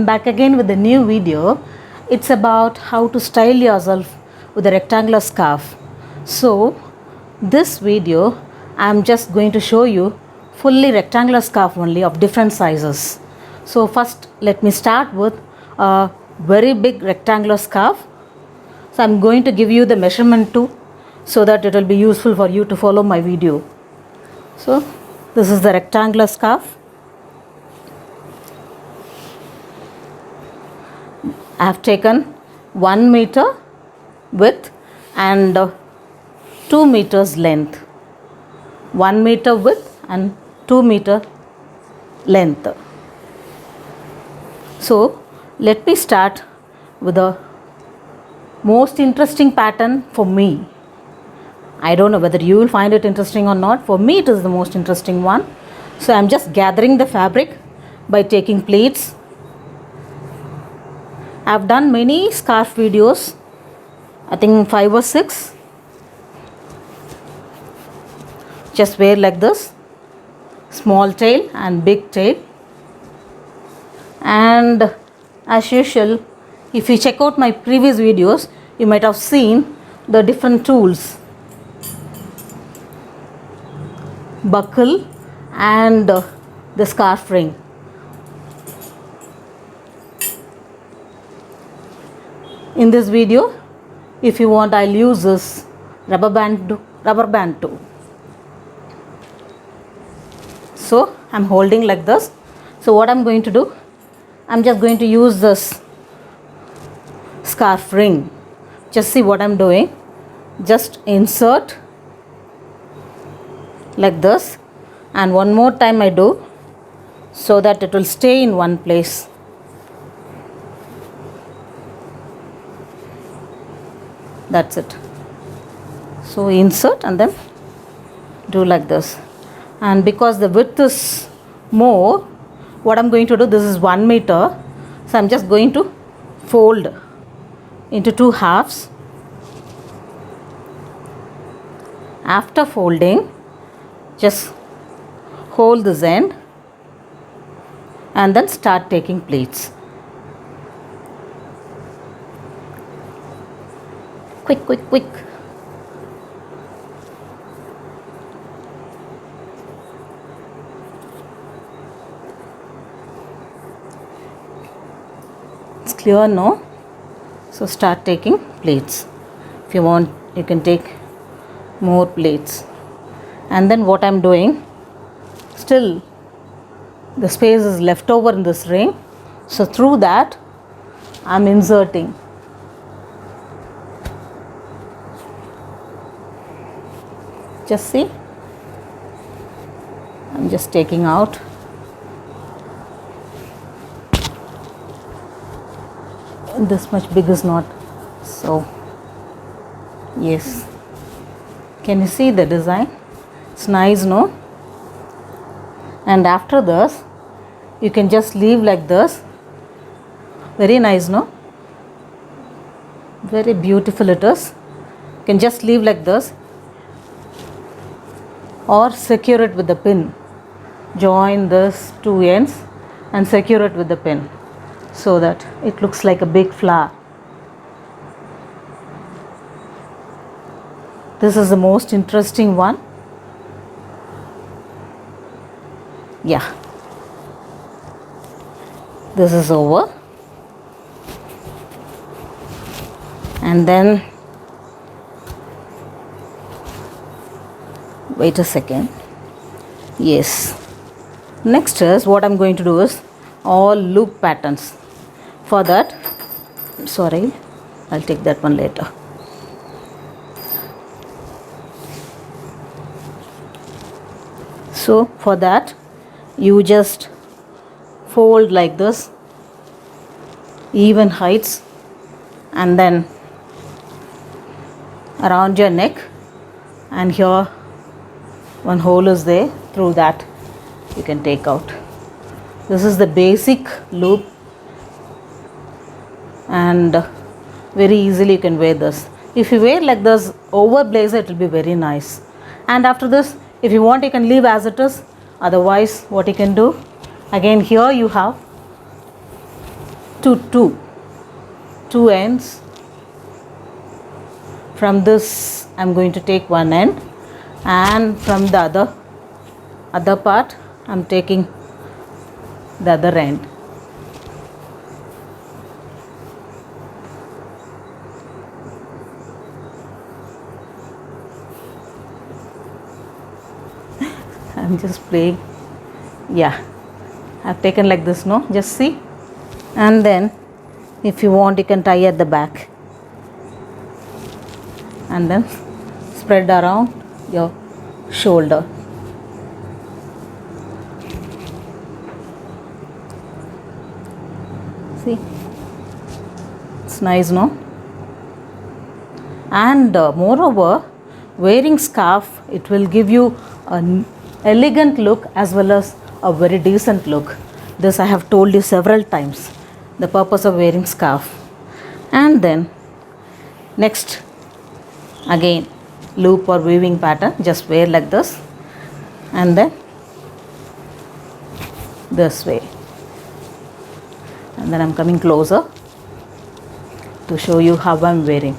I'm back again with a new video. It's about how to style yourself with a rectangular scarf. So this video I'm just going to show you fully rectangular scarf only of different sizes. So first let me start with a very big rectangular scarf. So I'm going to give you the measurement too, so that it will be useful for you to follow my video. So this is the rectangular scarf. I have taken 1 meter width and 2 meters length. 1 meter width and 2 meter length. So let me start with the most interesting pattern for me. I don't know whether you will find it interesting or not. For me it is the most interesting one. So I am just gathering the fabric by taking pleats. I have done many scarf videos, I think 5 or 6. Just wear like this, small tail and big tail. And as usual, if you check out my previous videos, you might have seen the different tools, buckle and the scarf ring. In this video, if you want, I'll use this rubber band too. So I'm holding like this. So what I'm going to do, I'm just going to use this scarf ring. Just see what I'm doing. Just insert like this, and one more time I do, so that it will stay in one place. That's it. So insert and then do like this. And because the width is more, what I'm going to do, this is 1 meter. So I'm just going to fold into 2 halves. After folding, just hold this end and then start taking pleats. Quick. It's clear, no? So start taking pleats. If you want, you can take more pleats. And then what I'm doing, still the space is left over in this ring. So through that, I'm inserting. Just see, I'm just taking out. This much big is not, so yes. Can you see the design? It's nice, no? And after this, you can just leave like this. Very nice, no? Very beautiful it is. You can just leave like this, or secure it with the pin. Join this 2 ends and secure it with the pin, so that it looks like a big flower. This is the most interesting one. Yeah. This is over. And then wait a second. Yes. Next is what I'm going to do is all loop patterns. For that, sorry, I'll take that one later. So for that, you just fold like this, even heights, and then around your neck, and here one hole is there. Through that you can take out. This is the basic loop, and very easily you can wear this. If you wear like this over blazer, it will be very nice. And after this, if you want, you can leave as it is. Otherwise, what you can do, again here you have to two ends. From this I'm going to take one end, and from the other part I'm taking the other end. I'm just playing. Yeah, I've taken like this, no? Just see. And then if you want, you can tie at the back and then spread around your shoulder. See, it's nice, no? And moreover, wearing scarf, it will give you an elegant look as well as a very decent look. This I have told you several times, the purpose of wearing scarf. And then next, again loop or weaving pattern, just wear like this and then this way. And then I'm coming closer to show you how I'm wearing.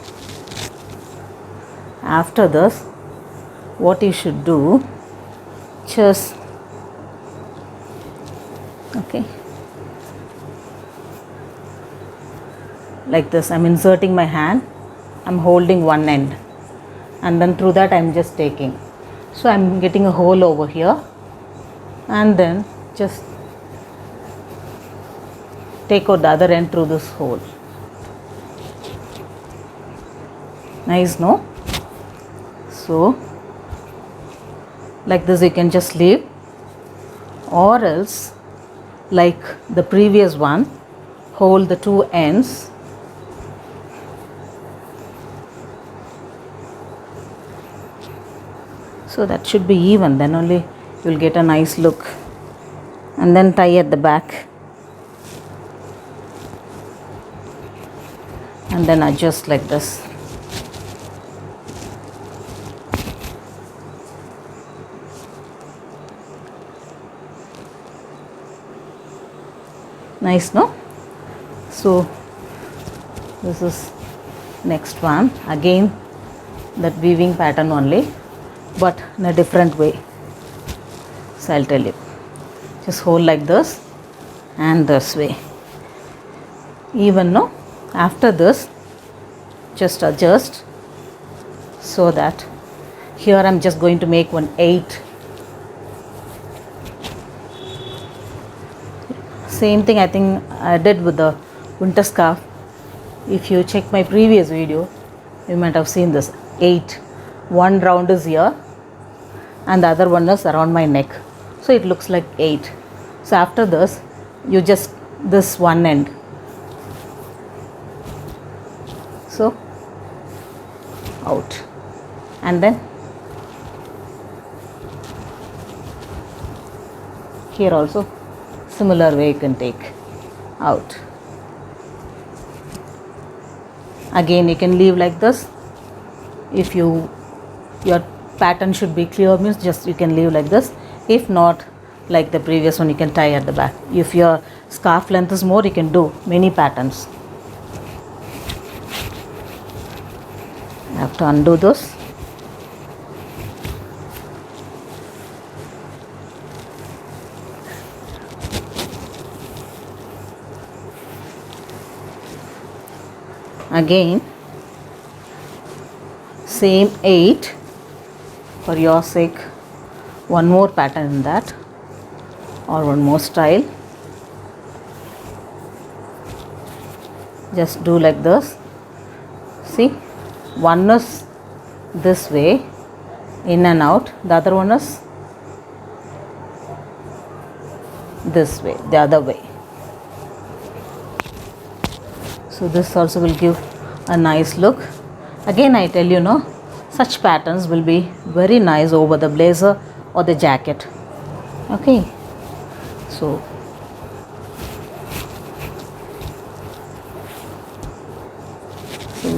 After this, what you should do, just okay, like this. I'm inserting my hand, I'm holding one end, and then through that I'm just taking. So I'm getting a hole over here, and then just take out the other end through this hole. Nice, no? So like this you can just leave, or else like the previous one, hold the two ends so that should be even, then only you will get a nice look. And then tie at the back and then adjust like this. Nice, no? So this is next one, again that weaving pattern only, but in a different way. So I'll tell you, just hold like this and this way, even, no? After this, just adjust so that here I'm just going to make one 8. Same thing I think I did with the winter scarf. If you check my previous video, you might have seen this 8. One round is here and the other one is around my neck, so it looks like 8. So after this, you just this one end, so out, and then here also similar way you can take out. Again you can leave like this. If your pattern should be clear, means just you can leave like this. If not, like the previous one, you can tie at the back. If your scarf length is more, you can do many patterns. I have to undo this. Again same 8, for your sake one more pattern in that, or one more style. Just do like this. See, one is this way in and out, the other one is this way, the other way. So this also will give a nice look. Again I tell you, no, such patterns will be very nice over the blazer or the jacket. Okay, so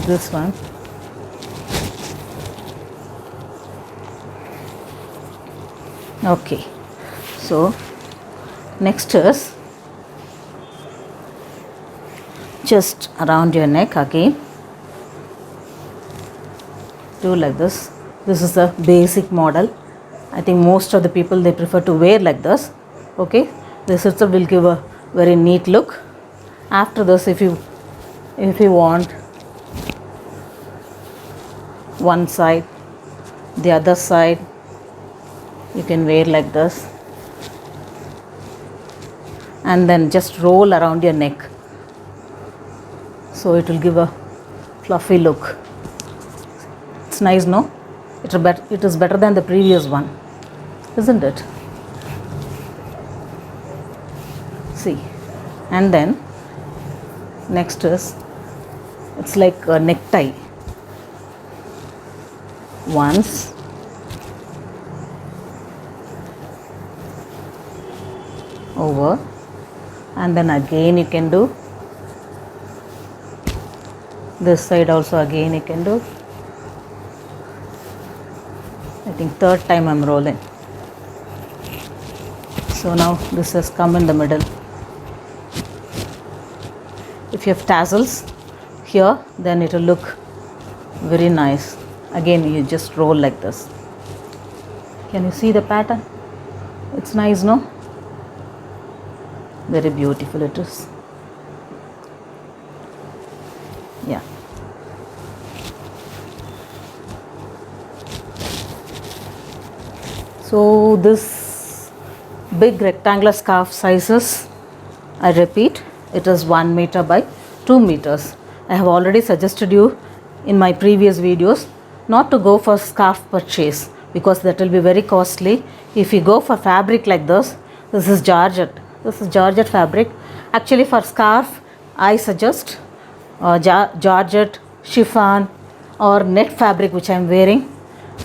this one, okay. So next is just around your neck again. Do like this. This is the basic model. I think most of the people, they prefer to wear like this. Okay, this itself will give a very neat look. After this, if you want one side, the other side, you can wear like this, and then just roll around your neck, so it will give a fluffy look. It's nice, no? It is better than the previous one, isn't it? See, and then next is, it's like a necktie. Once, over, and then again you can do this side also, again you can do. I think third time I'm rolling. So now this has come in the middle. If you have tassels here, then it will look very nice. Again, you just roll like this. Can you see the pattern? It's nice, no? Very beautiful it is. Yeah. So this big rectangular scarf sizes, I repeat, it is 1 meter by 2 meters. I have already suggested you in my previous videos not to go for scarf purchase, because that will be very costly. If you go for fabric like this is Georgette. This is Georgette fabric. Actually, for scarf, I suggest Georgette, chiffon, or net fabric, which I am wearing.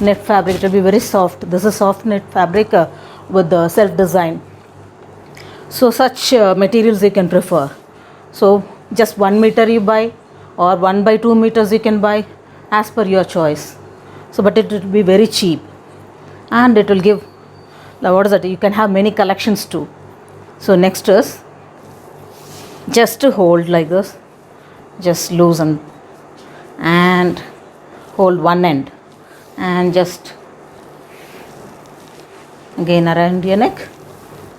Net fabric, it will be very soft. This is soft net fabric with the self design. So such materials you can prefer. So just 1 meter you buy, or 1 by 2 meters you can buy, as per your choice. So but it will be very cheap, and it will give, what is that, you can have many collections too. So next is just to hold like this, just loosen and hold one end, and just again around your neck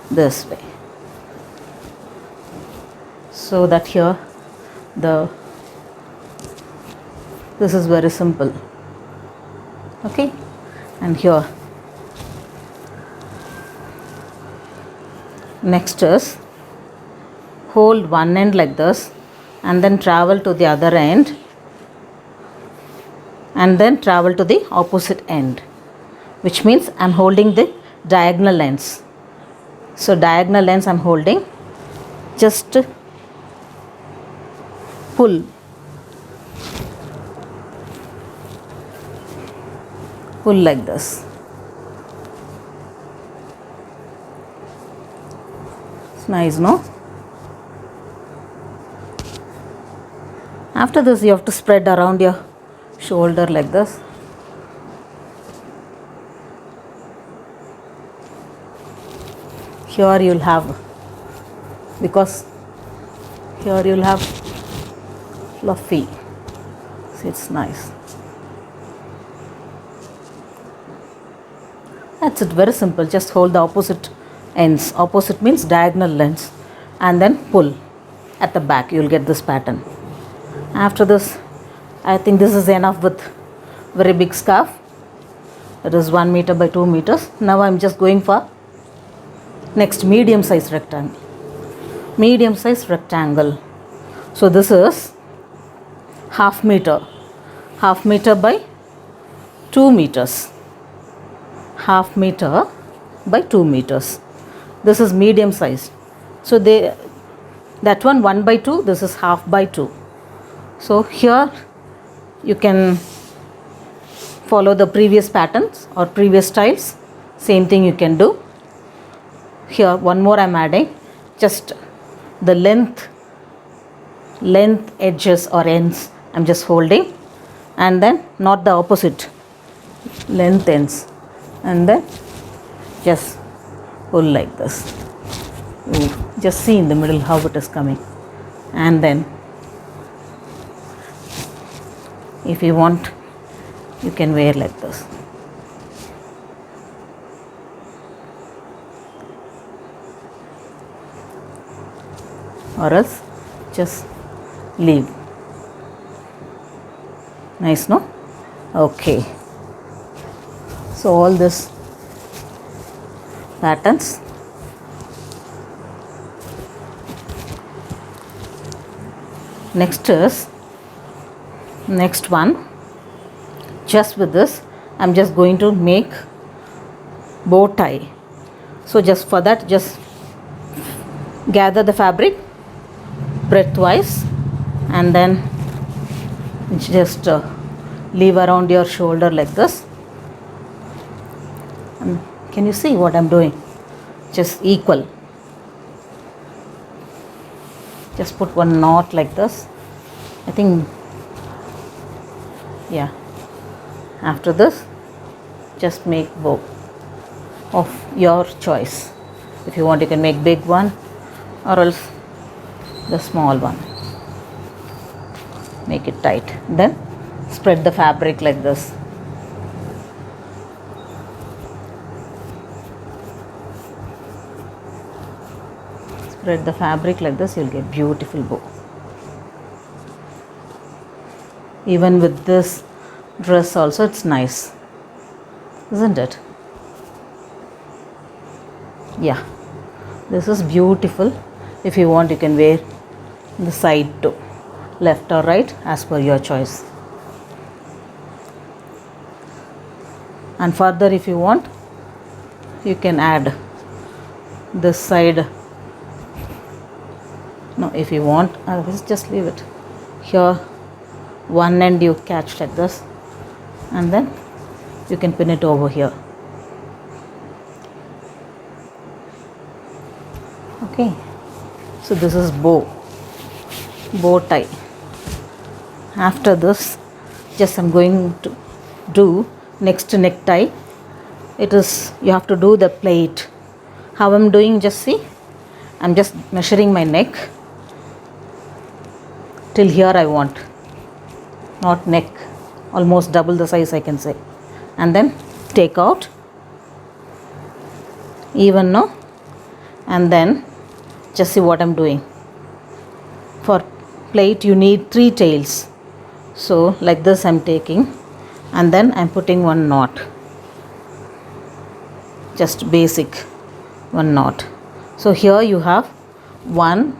this way, so that here this is very simple. Okay, and here next is hold one end like this, and then travel to the other end, and then travel to the opposite end, which means I'm holding the diagonal ends. So diagonal ends I'm holding, just pull like this. It's nice, no? After this, you have to spread around your shoulder like this. Here you'll have, because here you'll have fluffy. See, it's nice. That's it, very simple. Just hold the opposite ends. Opposite means diagonal ends, and then pull at the back. You'll get this pattern. After this, I think this is enough with very big scarf. It is 1 meter by 2 meters. Now I'm just going for next medium size rectangle. Medium size rectangle. So this is half meter by 2 meters. Half meter by 2 meters. This is medium size. So that one 1 by 2, this is half by 2. So here you can follow the previous patterns or previous styles. Same thing you can do. Here one more I'm adding, just the length edges or ends I'm just holding, and then not the opposite, length ends, and then just pull like this. Just see in the middle how it is coming, and then If you want, you can wear like this. Or else just leave. Nice, no? Okay. So all this patterns. Next one. Just with this, I'm just going to make bow tie. So just for that, just gather the fabric breadthwise and then just leave around your shoulder like this. And can you see what I'm doing? Just equal. Just put one knot like this. I think, yeah. After this, just make bow of your choice. If you want, you can make big one or else the small one. Make it tight. Then spread the fabric like this. Spread the fabric like this, you'll get beautiful bow. Even with this dress also, it's nice, isn't it? Yeah, this is beautiful. If you want, you can wear the side too, left or right, as per your choice. And further, if you want, you can add this side. No, if you want, just leave it here. One end you catch like this, and then you can pin it over here. Okay, so this is bow tie. After this, just I'm going to do next necktie. It is, you have to do the plait. How I'm doing, just see. I'm just measuring my neck till here. I want, not neck, almost double the size, I can say. And then take out even, no? And then just see what I'm doing. For plait you need 3 tails. So like this I'm taking, and then I'm putting one knot, just basic one knot. So here you have one,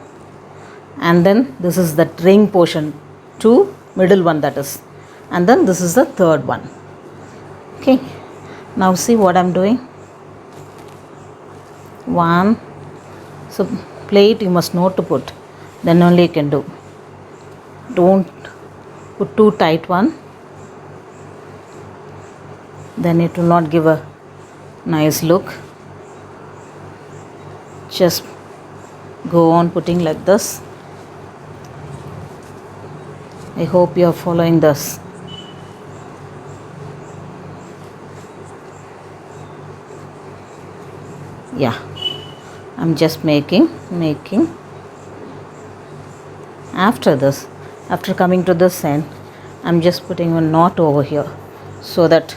and then this is the ring portion, 2, middle one, that is, and then this is the third one. Okay, now see what I'm doing. 1. So plait you must know to put, then only you can do. Don't put too tight one, then it will not give a nice look. Just go on putting like this. I hope you are following this. Yeah, I'm just making. After this, after coming to this end, I'm just putting a knot over here so that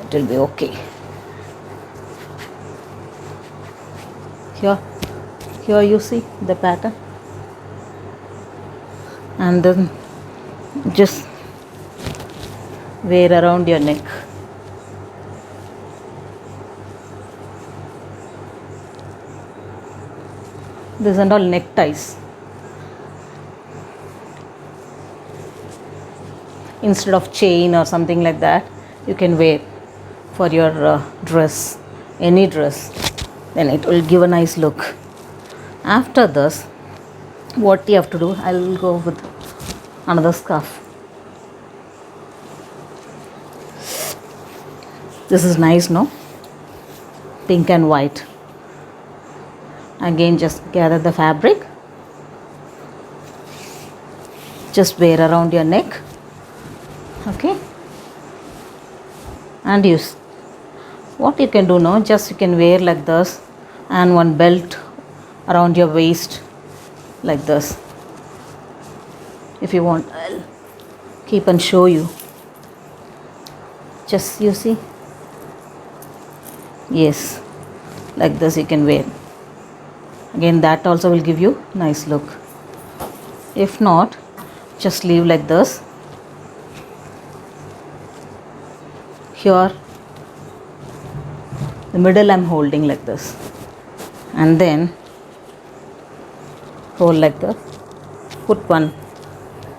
it will be okay. Here you see the pattern, and then just wear around your neck. These are all neckties. Instead of chain or something like that, you can wear for your dress, any dress, then it will give a nice look. After this, what you have to do, I will go with another scarf. This is nice, no? Pink and white. Again, just gather the fabric, just wear around your neck. Okay, and use what you can do now, just you can wear like this, and one belt around your waist like this. If you want, I'll keep and show you. Just you see, yes, like this you can wear. Again, that also will give you nice look. If not, just leave like this. Here the middle I'm holding like this, and then hold like this, put one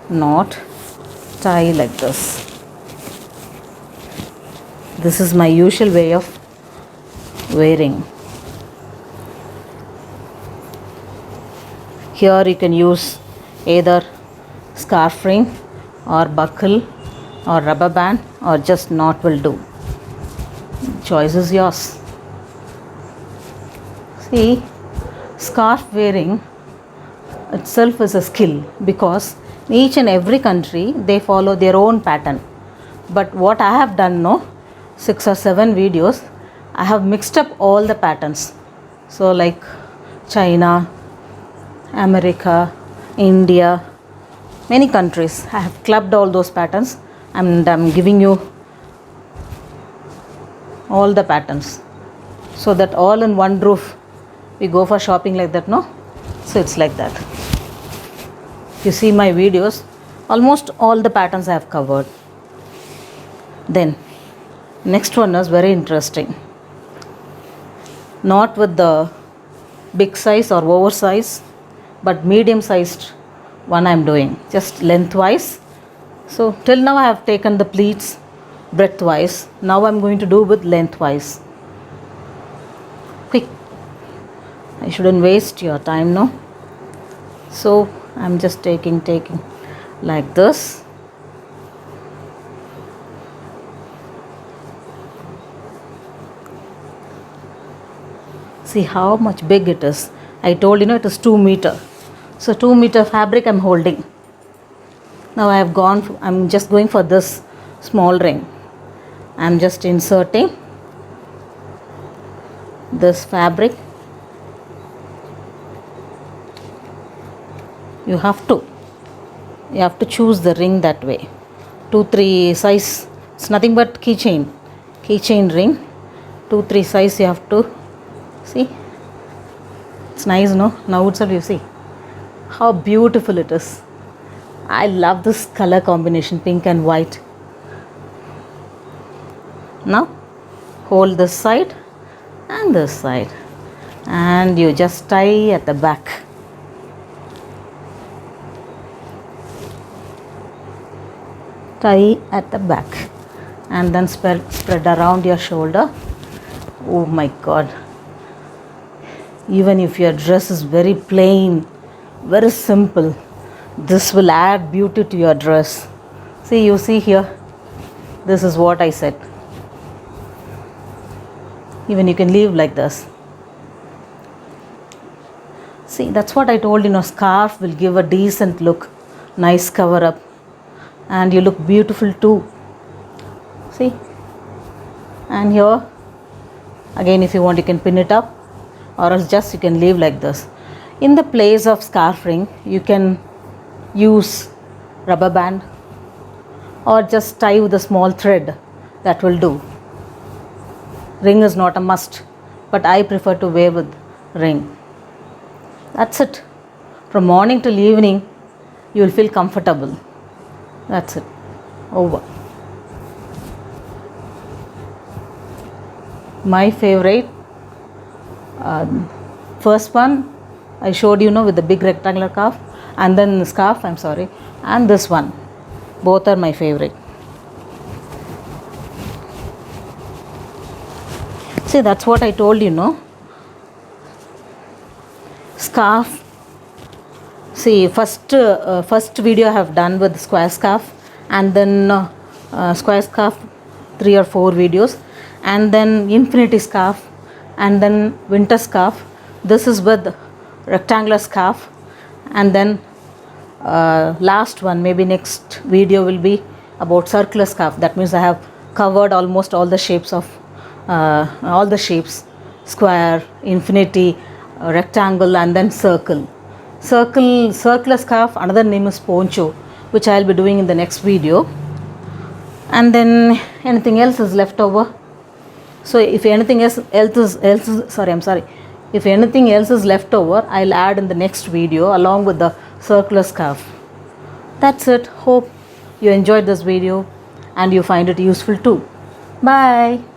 knot, tie like this. This is my usual way of wearing. Here you can use either scarf ring or buckle or rubber band, or just knot will do. Choice is yours. See, scarf wearing itself is a skill, because in each and every country they follow their own pattern. But what I have done, no, 6 or 7 videos, I have mixed up all the patterns. So like China, America, India, many countries, I have clubbed all those patterns, and I'm giving you all the patterns, so that all in one roof we go for shopping like that, no? So it's like that. You see my videos, almost all the patterns I have covered. Then next one is very interesting. Not with the big size or oversize, but medium sized one I'm doing, just lengthwise. So till now I have taken the pleats breadthwise. Now I'm going to do with lengthwise. Quick, I shouldn't waste your time, no? So I'm just taking like this. See how much big it is. I told you, it is 2 meter. So 2 meter fabric I'm holding. Now I'm just going for this small ring. I'm just inserting this fabric. You have to choose the ring that way. 2-3 size. It's nothing but keychain ring. 2-3 size you have to see. It's nice, no? Now itself you see how beautiful it is. I love this color combination, pink and white. Now hold this side and this side, and you just tie at the back. Tie at the back, and then spread around your shoulder. Oh my God. Even if your dress is very plain, very simple, this will add beauty to your dress. See, you see here, this is what I said. Even you can leave like this. See, that's what I told you, scarf will give a decent look, nice cover up, and you look beautiful too. See, and here again, if you want, you can pin it up, or else just you can leave like this. In the place of scarf ring, you can use rubber band, or just tie with a small thread. That will do. Ring is not a must, but I prefer to wear with ring. That's it. From morning till evening, you will feel comfortable. That's it. Over. My favorite, first one I showed you, with the big rectangular scarf, and then the scarf, and this one. Both are my favorite. See, that's what I told you, Scarf. See, first video I have done with square scarf, and then square scarf 3 or 4 videos, and then infinity scarf, and then winter scarf. This is with rectangular scarf, and then last one, maybe next video will be about circular scarf. That means I have covered almost all the shapes of square, infinity, rectangle, and then circle. Circular scarf, another name is poncho. which I'll be doing in the next video. And then anything else is left over. So if anything else is if anything else is left over, I'll add in the next video along with the circular scarf. That's it. Hope you enjoyed this video and you find it useful too. Bye.